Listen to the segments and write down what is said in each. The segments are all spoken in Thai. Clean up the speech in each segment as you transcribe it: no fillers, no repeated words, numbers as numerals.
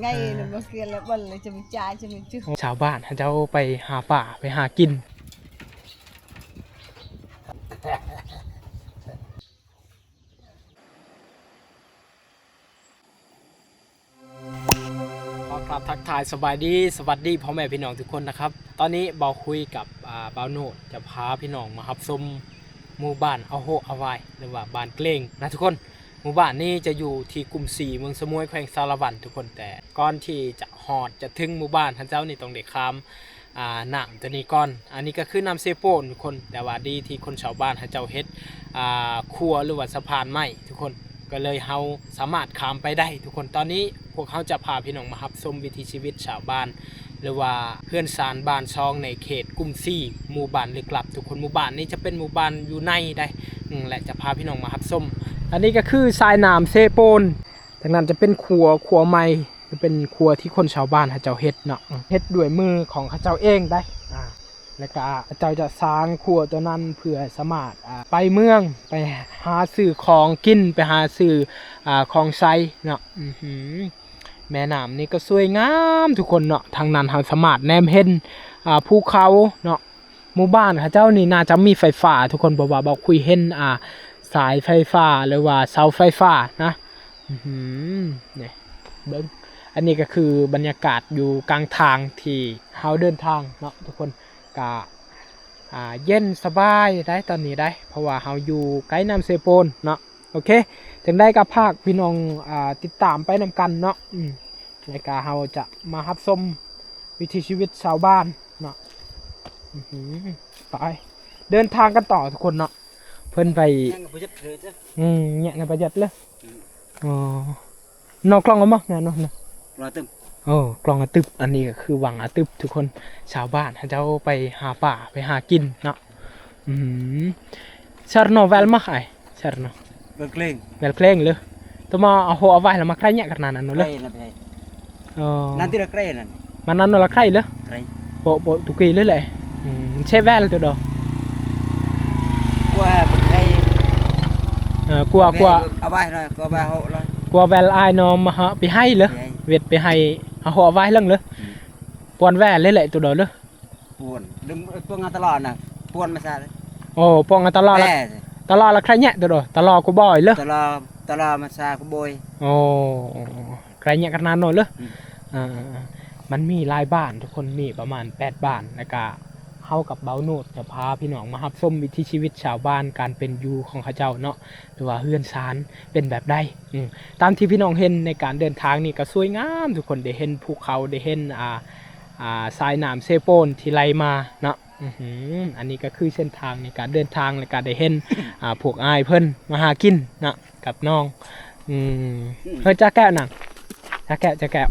ไงเนี่ยมาเกินแล้วบนเลยจะมีจ่ายจะมีชื่อชาวบ้านเจ้าไปหาป่าไปหากินครับทักทายสบายดีสวัสดีพ่อแม่พี่น้องทุกคนนะครับตอนนี้เบาคุยกับเบาโนดจะพาพี่น้องมารับชมหมู่บ้านเอาโฮเอาไว้หรือว่าบ้านเกลงนะทุกคนหมู่บ้านนี้จะอยู่ที่กลุ่ม4เมืองสมุยแขวงสารวันทุกคนแต่ก่อนที่จะหอดจะถึงหมู่บ้านท่านเจ้านี่ต้องเด็กข้ามน้ำตัวนี้ก่อนอันนี้ก็คือน้ำเซโปนทุกคนแต่ว่าดีที่คนชาวบ้านท่านเจ้าเฮ็ดครัวหรือว่าสะพานไม้ทุกคนก็เลยเฮาสามารถข้ามไปได้ทุกคนตอนนี้พวกเขาจะพาพี่น้องมารับชมวิถีชีวิตชาวบ้านหรือว่าเพื่อนสารบ้านช่องในเขตกลุ่ม4หมู่บ้านลึกลับทุกคนหมู่บ้านนี้จะเป็นหมู่บ้านอยู่ในได้และจะพาพี่น้องมารับชมอันนี้ก็คือทรายน้ำเซโปนทางนั้นจะเป็นครัวไม้จะเป็นครัวที่คนชาวบ้านเขาเจ้าเฮ็ดเนาะเฮ็ดด้วยมือของเขาเจ้าเองได้แล้วก็เจ้าจะสร้างครัวตัวนั้นเพื่อสามารถไปเมืองไปหาซื้อของกินไปหาซื้อของใช้เนาะแม่น้ำนี่ก็สวยงามทุกคนเนาะทางนั้นเราสามารถแนมเห็นภูเขาเนาะหมู่บ้านเขาเจ้านี่น่าจะมีไฟฟ้าทุกคนบอกว่าคุยเห็นสายไฟฟ้าหรือว่าเสาไฟฟ้านะเนี่ยเบิ้งอันนี้ก็คือบรรยากาศอยู่กลางทางที่เราเดินทางเนาะทุกคนก็เย็นสบายได้ตอนนี้ได้เพราะว่าเราอยู่ใกล้น้ำเซโปนเนาะโอเคถึงได้กับภาคพี่น้องติดตามไปนำกันเนาะในการเราจะมารับชมวิถีชีวิตชาวบ้านเนาะไปเดินทางกันต่อทุกคนเนาะเพิ่นไปเนี่ยงประหยัดเลยอ๋อนอกกล้องเอามั้งเนี่ยเนาะโอ้กลองอาตึบอันนี้ก็คือหวังอาตึบทุกคนชาวบ้านเขาจะไปหาป่าไปหากินเนาะชาร์โนเวลมาใครชาร์โนเวลเคร่งเลยตัวมาเอาหัวเอาไว้แล้วมาใครเนี่ยกันนั่นนู่นเลยนั่นที่เราใครนั่นมันนั่นเราใครเลยโปตุกีเลยเลยเชฟแวลตัวเดียวกลัวเอาไว้เลยกลัวไปเอาเลยกลัวแวลไอนอมมาฮะไปให้เลยเวทไปให้เอาหัวไว้เรื่องเลยปวนแว่เลยแหละตัวเดียวเลยปวนดึงปวนงานตลอดนะปวนมาซะเลยโอ้ปวนงานตลอดละใครเนี่ยตัวเดียวตลอดกูบ่อยเลยตลอดมาซากูบ่อยโอ้ใครเนี่ยกันนานหน่อยเลยมันมีหลายบ้านทุกคนมีประมาณ8บ้านแล้วก็เข้ากับเบาโนดจะพาพี่น้องมารับชมวิถีชีวิตชาวบ้านการเป็นอยู่ของเขาเจ้าเนาะหรือว่าเฮือนซานเป็นแบบใดตามที่พี่น้องเห็นในการเดินทางนี่ก็สวยงามทุกคนได้เห็นภูเขาได้เห็นทรายน้ำเซโปนที่ไหลมาเนาะอันนี้ก็คือเส้นทางในการเดินทางในการได้เห็นพวกอ้ายเพิ่นมาหากินเนาะกับน้องเฮ้ยจ้าแก้วหนังจ้าแก้ว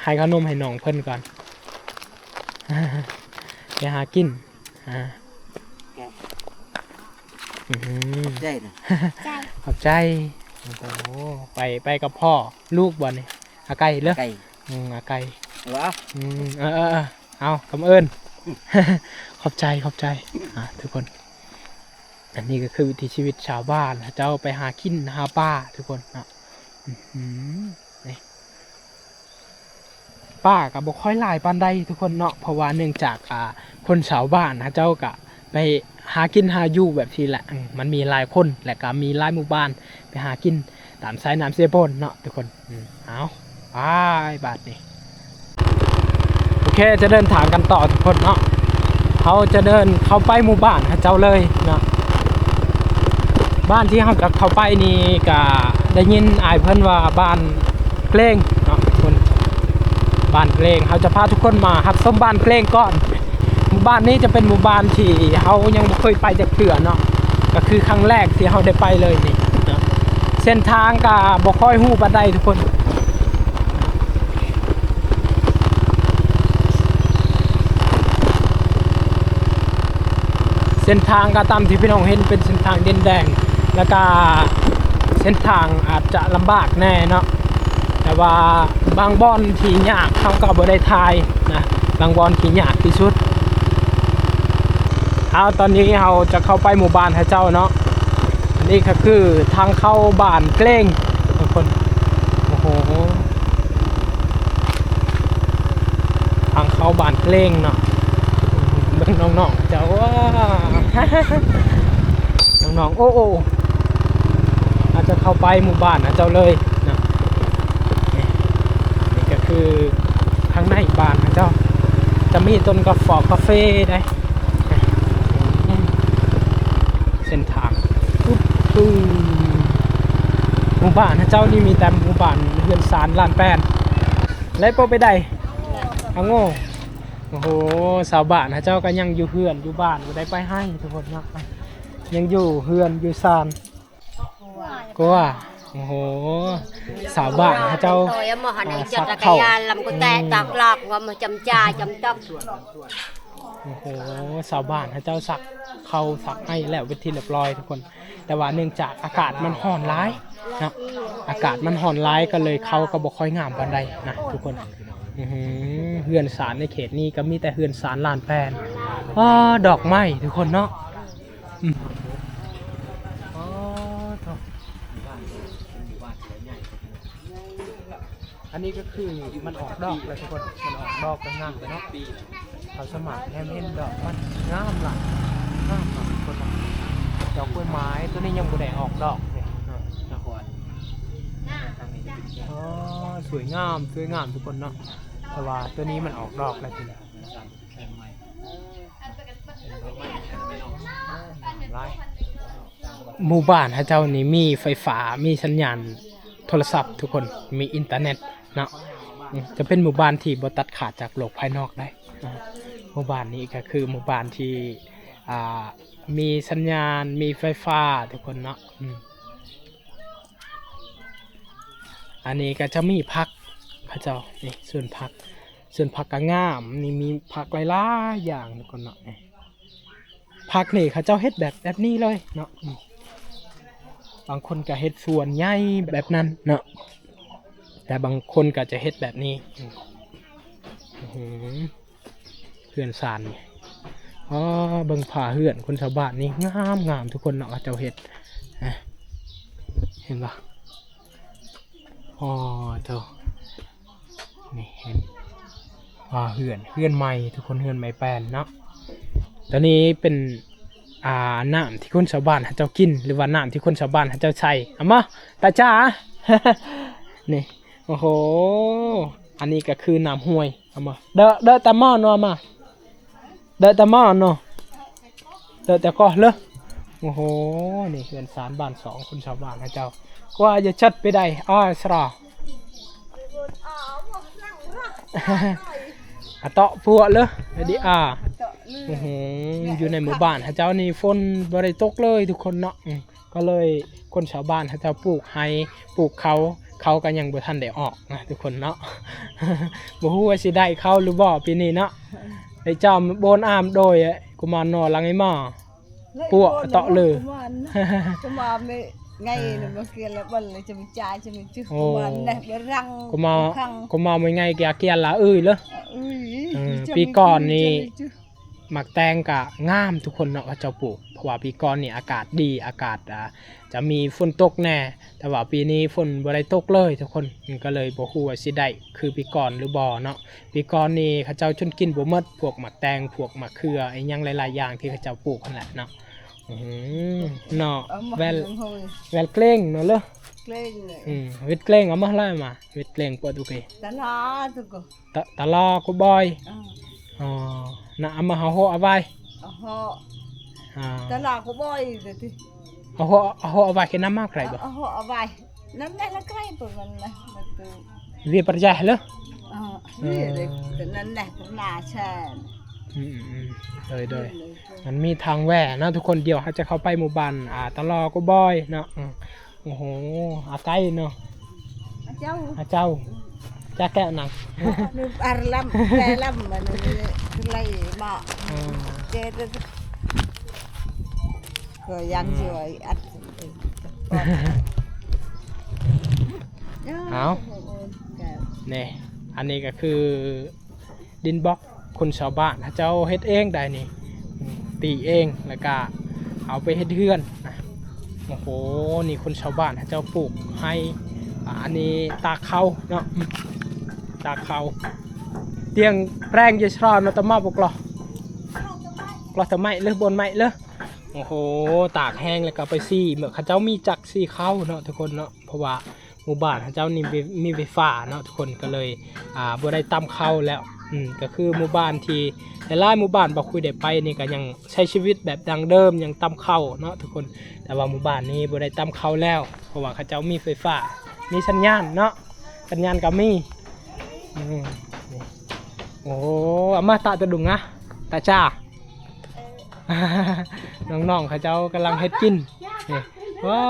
ให้ขนมให้น้องเพิ่นก่อนไปหากินใจนะขอบใจโอ้โหไปกับพ่อลูกบ่เนี่ยอาไก่เลยอาไก่ว้าวเอาคำเอิญขอบใจทุกคนอันนี้ก็คือวิถีชีวิตชาวบ้านเจ้าไปหากินหาปลาทุกคนป้ากับบ่ค่อยหลายปานใดทุกคนเนาะเพราะว่าเนื่องจากคนชาวบ้านเจ้าก็ไปหากินหาอยู่แบบทีแหละมันมีหลายคนและก็มีหลายหมู่บ้านไปหากินตามสายน้ำเซโปนเนาะทุกคนเอาไปบาทนี่โอเคจะเดินทางกันต่อทุกคนเนาะเขาจะเดินเข้าไปหมู่บ้านเจ้าเลยเนาะบ้านที่เขาจะเข้าไปนี่ก็ได้ยินอายเพิ่นว่าบ้านเกลงเนาะทุกคนบ้านเกลงเขาจะพาทุกคนมารับชมบ้านเกลงก่อนหมู่บ้านนี้จะเป็นหมู่บ้านที่เขายังไม่เคยไปจากเถื่อเนาะก็คือครั้งแรกที่เขาได้ไปเลยนี่เนาะเส้นทางก็บ่ค่อยฮู้ปานใดทุกคนเส้นทางก็ตามที่พี่น้องเห็นเป็นเส้นทางดินแดงแล้วก็เส้นทางอาจจะลำบากแน่เนาะแต่ว่าบางบ่อนที่ยากเขาก็บ่ได้ทายนะบางบ่อนที่ยากที่สุดเอาตอนนี้เราจะเข้าไปหมู่บ้านให้เจ้าเนาะอันนี้ก็คือทางเข้าบ้านเกลงทุกคนโอ้โห เข้าบ้านเกล้งเนาะเบิ่งน้องๆเจ้าว่า น้องๆโอ้อาจจะเข้าไปหมู่บ้านนะเจ้าเลยนะนี่ก็คือข้างในบ้านนะเจ้าจะมีต้นกาแฟคาเฟ่ได้เส้นทางหมู่บ้านนะเจ้านี่มีแต่หมู่บ้านเฮือนซานลานแป้นและพอไปได้เอาโง่โอ้โหสาวบ้านนะเจ้าก็ยังอยู่เฮือนอยู่บ้านบ่ได้ไปให้ทุกคนนะยังอยู่เฮือนอยู่ซานก็ว่าโอ้โหสาวบ้านนะเจ้าสักเข้า làm cái tệ tạc lạc và mà chấm trà chấm tâm โอ้โหสาวบ้านนะเจ้าสักเข้าสักให้แล้วเป็นที่เรียบร้อยทุกคนแต่ว่าเนื่องจากอากาศมันร้อนร้ายนะอากาศมันร้อนร้ายก็เลยเขาก็บ่ค่อยงามปานใดนะทุกคนเฮือนศาลในเขตนี้ก็มีแต่เฮือนศาลลานแปนดอกไม้ทุกคนเนาะอันนี้ก็คือมันออกดอกเลยทุกคนมันออกดอกก็งามเลยเนาะเขาสมัครแฮมเห็นดอกมันงามหลังงามหลังทุกคนเนาะดอกกล้วยไม้ตัวนี้ยังบ่ได้ออกดอกเลยสวยงามทุกคนเนาะแต่ว่าตัวนี้มันออกดอกแล้วทีเดียวหมู่บ้านฮะเจ้านี่มีไฟฟ้ามีสัญญาณโทรศัพท์ทุกคนมีอินเทอร์เน็ตเนาะจะเป็นหมู่บ้านที่บ่ตัดขาดจากโลกภายนอกได้หมู่บ้านนี้ก็คือหมู่บ้านที่มีสัญญาณมีไฟฟ้าทุกคนเนาะอันนี้ก็จะมีพักพระเจ้านี่ส่วนพักก็งามนี่มีพักหลายๆอย่างทุกคนเนาะพักนี่เขาเจ้าเฮ็ดแบบนี้เลยเนาะบางคนก็เฮ็ดส่วนใหญ่แบบนั้นเนาะแต่บางคนก็จะเฮ็ดแบบนี้เฮือนซานนี่เบิ่งผ้าเฮือนคนชาวบ้านนี่งามทุกคนเนาะเจ้าเฮ็ดเห็นปะเจ้านี่เห็นเฮือนใหม่ทุกคนเฮือนใหม่แปลนเนาะตอนนี้เป็นน้ำที่คนชาวบ้านเจ้ากินหรือว่าน้ำที่คนชาวบ้านเจ้าใช้เอามาตาจ้า นี่โอ้โหอันนี้ก็คือน้ำห้วยเอามาเดอะตะหม้อเนาะมาเดอะตะหม้อเนาะเดอะแต่ก็เลยโอ้โหนี่เฮือนศาลบ้าน2คนชาวบ้านเจ้าว่าจะชัดไปได้สระเตาะพัวเลยดิอยู่ในหมู่บ้านเจ้านี่ฝนบริตกเลยทุกคนเนาะก็เลยคนชาวบ้านเจ้าปลูกไฮปลูกเขาก็ยังบ่ทันได้ออกนะทุกคนเนาะบ่ฮู้ว่าสิได้เข้าหรือบ่ปีนี้เนาะได้จอมโบนอามโดยกุมารนอลังไอ้หม้อปัวเตาะเลย กุมารไม่ไงเนี่ยมาเกี่ยวแล้วบันเลยจะมีจ่าจะมีจุดกุมารเนี่ยเดี๋ยวรังกุมารไม่ไงเกียร์ละเลยปีก่อนนี่หมักแตงกะงามทุกคนเนาะเจ้าปลูกเพราะว่าปีก่อนนี่อากาศดีอากาศจะมีฝนตกแน่แต่ว่าปีนี้ฝนบ่ได้ตกเลยทุกคนก็เลยบ่ฮู้ว่าสิได้คือปีก่อนหรือบ่เนาะปีก่อนนี่เขาเจ้าชนกินบ่หมดพวกหมักแตงพวกหมักเขือไอ้หยังหลายๆอย่างที่เขาเจ้าปลูกนั่นแหละเนาะเนาะแวลเกล้งเนาะเลยเกล้งเลยวิดเกล้งเอามาไล่มาวิดเกล้งปวดโอเคตลาทุกคนตลากูบอยน่ะเอามาเอาหัวเอาไว้ตลากูบอยเดี๋ยวที่เอาหัวเอาไว้แค่น้ำมากไรบ่เอาหัวเอาไว้น้ำได้ละใกล้ปวดมันนะเรียบประหยัดเลยนี่เลยแต่นั้นแหละผมน่าแช่โดยมันมีทางแหว่นะทุกคนเดียวเขาจะเข้าไปหมู่บ้านตลอกูบอยเนาะโอ้โหใกล้เนาะเจ้าจะแก้วหนังอารลัมแก้ลัมมันเลยมาเจอก็ยังสวยอัดเอาเนี่ยอันนี้ก็คือดินบล็อกคนชาวบ้านเจ้าเฮ็ดเองได้นี่ตีเองแล้วก็เอาไปเฮ็ดเฮือนโอ้โหนี่คนชาวบ้านเจ้าปลูกให้อันนี้ตากเขาเนาะตากเขา ตียงแรงจะชอบมาตะมาบกลอตะไม้เลยบนไม้เลยโอ้โหตากแห้งแล้วก็ไปซี่เมื่อข้าเจ้ามีจักซี่เข้าเนาะทุกคนเนาะเพราะว่าหมู่บ้านข้าเจ้านี่มีไฟฟ้าเนาะทุกคนก็เลยบ่ได้ตั้มเข้าแล้วก็คือหมู่บ้านที่หลายหมู่บ้านบ่คุยได้ไปนี่ก็ยังใช้ชีวิตแบบดังเดิมยังตั้มเข้าเนาะทุกคนแต่ว่าหมู่บ้านนี้บ่ได้ตั้มเข้าแล้วเพราะว่าข้าเจ้ามีไฟฟ้ามีสัญญาณเนาะสัญญาณก็มีโอ้อามาตาตะดุงนะตาจ้า น้องๆเขาเจ้ากำลังเฮ็ดกินนี่ว้า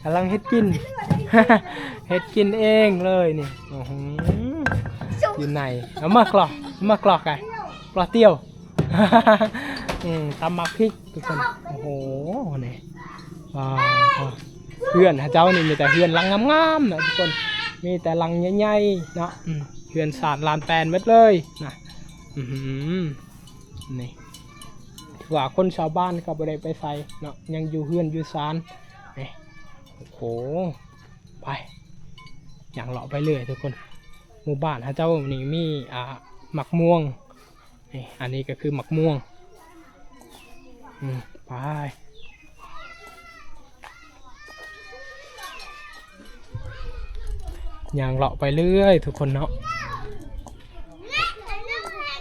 กำลังเฮ็ดกิน เฮ็ดกินเองเลยนี่อยู่ไหนเอามากรอกไงกรอกเตี้ยว ตำมักพริกทุกคนโอ้โหนี่ว้าวเพื่อนเขาเจ้านี่มีแต่เพื่อนลังงามๆนะทุกคนมีแต่ลังใหญ่ๆเนาะเพื่อนสารลานแปลนหมดเลยนะนี่ว่าคนชาวบ้านก็บ่ได้ไปใส่เนาะยังอยู่เฮือนอยู่ศาลนี่โอ้โหไปอย่างเลาะไปเรื่อยทุกคนหมู่บ้านฮะเจ้านี่มีหมักม่วงนี่อันนี้ก็คือหมักม่วงไปอย่างเลาะไปเรื่อยทุกคนเนาะ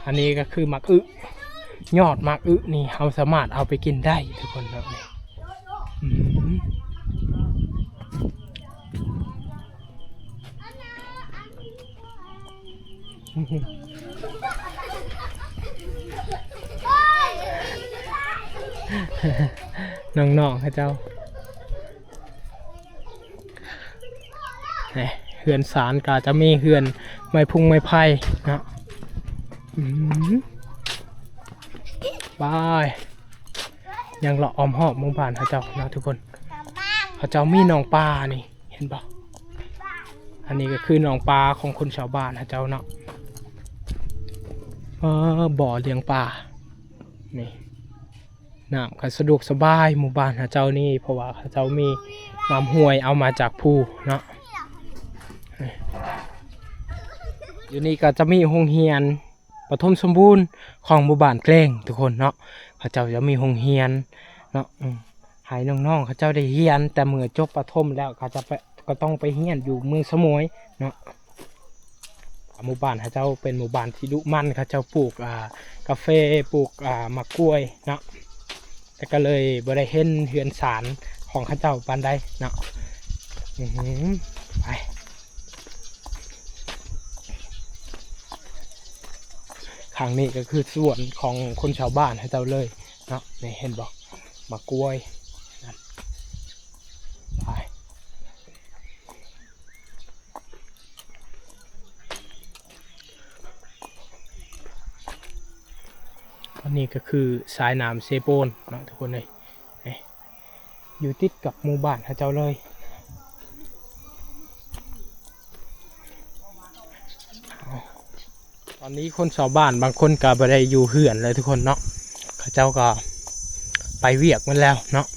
อันนี้ก็คือหมักยอดหมากนี่เราสามารถเอาไปกินได้ทุกคนครับนี่น้องๆค่ะเจ้าเฮือนสารก็จะมีเฮือนไม้พุงไม้ไผ่นะบายยังเลาะออมหอบหมู่บ้านเขาเจ้านะทุกคนเขาเจ้ามีหนองปลานี่เห็นปะอันนี้ก็คือหนองปลาของคนชาวบ้านเขาเจ้าเนาะบ่อเลี้ยงปลานี่น้ำก็สะดวกสบายหมู่บ้านเขาเจ้านี่เพราะว่าเขาเจ้ามีน้ำห้วยเอามาจากภูเนาะอยู่นี่ก็จะมีโรงเรียนปฐมสมบูรณ์ของหมู่บ้านแกล้งทุกคนเนาะเขาเจ้าจะมีโรงเรียนเนาะให้น้องๆเขาเจ้าได้เรียนแต่เมื่อจบปฐมแล้วเขาจะก็ต้องไปเรียนอยู่เมืองสมุยเนาะหมู่บ้านเขาเจ้าเป็นหมู่บ้านที่ดุมั่นเขาเจ้าปลูกกาแฟปลูกมะกล้วยเนาะแต่ก็เลยบ่ได้เห็นเฮือนศาลของเขาเจ้าปานใดเนาะไปครั้งนี้ก็คือส่วนของคนชาวบ้านให้เจ้าเลยเนาะนี่เห็นบอกมะกล้วยไปอันนี้ก็คือสายน้ำเซโปนเนาะทุกคนเลยอยู่ติดกับหมู่บ้านให้เจ้าเลยตอนนี้คนชาวบ้านบางคนก็บ่ได้อยู่เหือนเลยทุกคนเนาะเขาเจ้าก็ไปเวียกมันแล้วเนาะ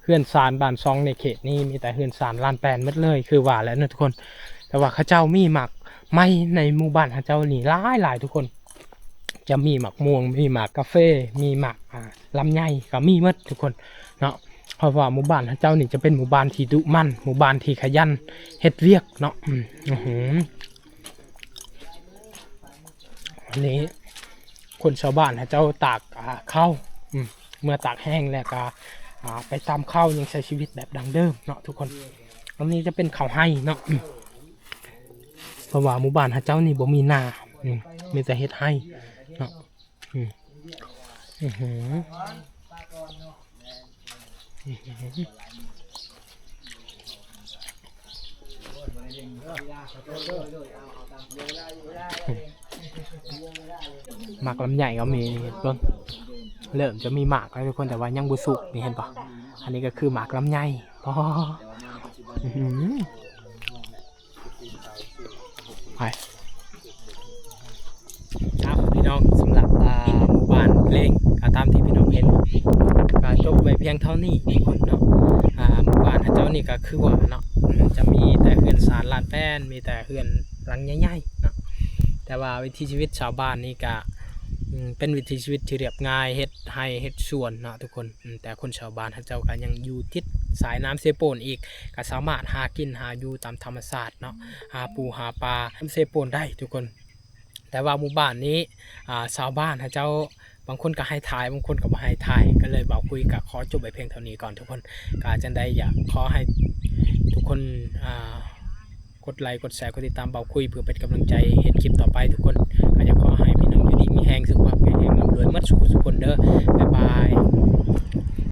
เฮือนศาลบ้านซองในเขตนี้มีแต่เฮือนศาลลานแปลนหมดเลยคือว่าแล้วนะทุกคนแต่ว่าเขาเจ้ามีหมักไม้ในหมู่บ้านเขาเจ้านี่หลายทุกคนจะมีหมักม่วงมีหมักกาแฟมีหมักลำไยก็มีหมดทุกคนเนาะเพราะว่าหมู่บ้านเขาเจ้านี่จะเป็นหมู่บ้านที่ดุมั่นหมู่บ้านที่ขยันเฮ็ดเวียกเนาะอันนี้คนชาวบ้านเขาเจ้าตากข้าวเมื่อตากแห้งแล้วก็ไปตำข้าวยังใช้ชีวิตแบบดังเดิมเนาะทุกคนอันนี้จะเป็นข้าวให้เนาะเพราะว่าหมู่บ้านเขาเจ้านี่บ่มีนามีแต่เฮ็ดให้เนาะหมากลำใหญ่ก็มีเห็นป่ะเริ่มจะมีหมากแล้วทุกคนแต่ว่ายังบุสุกนี่เห็นป่ะอันนี้ก็คือหมากลำใหญ่ป่ะไปครับพี่น้องสำหรับหมู่บ้านเพลงตามที่พี่น้องเห็นก็จบไว้เพียงเท่านี้ทุกคนเนาะหมู่บ้านเจ้านี่ก็คือว่าเนาะจะมีแต่เฮือนศาล านลาดแป้นมีแต่เฮือนหลังใหญ่ๆเนาะแต่ว่าวิถีชีวิตชาวบ้านนี่ก็เป็นวิถีชีวิตที่เรียบง่ายเฮ็ดให้เฮ็ดสวนเนาะทุกคนแต่คนชาวบ้านเขาเจ้าก็ยังอยู่ติดสายน้ำเซโปนอีกก็สามารถหากินหาอยู่ตามธรรมชาติเนาะหาปูหาปลาเซโปนได้ทุกคนแต่ว่าหมู่บ้านนี้ชาวบ้านเขาเจ้าบางคนก็ให้ถ่ายบางคนก็บ่ให้ถ่ายก็เลยบอกคุยกับขอจบไปเพียงเท่านี้ก่อนทุกคนก็จังได้อยากขอให้ทุกคนกดไลค์กดแชร์กดติดตามเบาคุยเพื่อเป็นกำลังใจเห็นคลิปต่อไปทุกคนก็อยากขอให้พี่น้องอยู่ดีมีแรงสุขภาพแข็งแรงร่ำรวยมัดสุขสุขคนเด้อบ๊ายบาย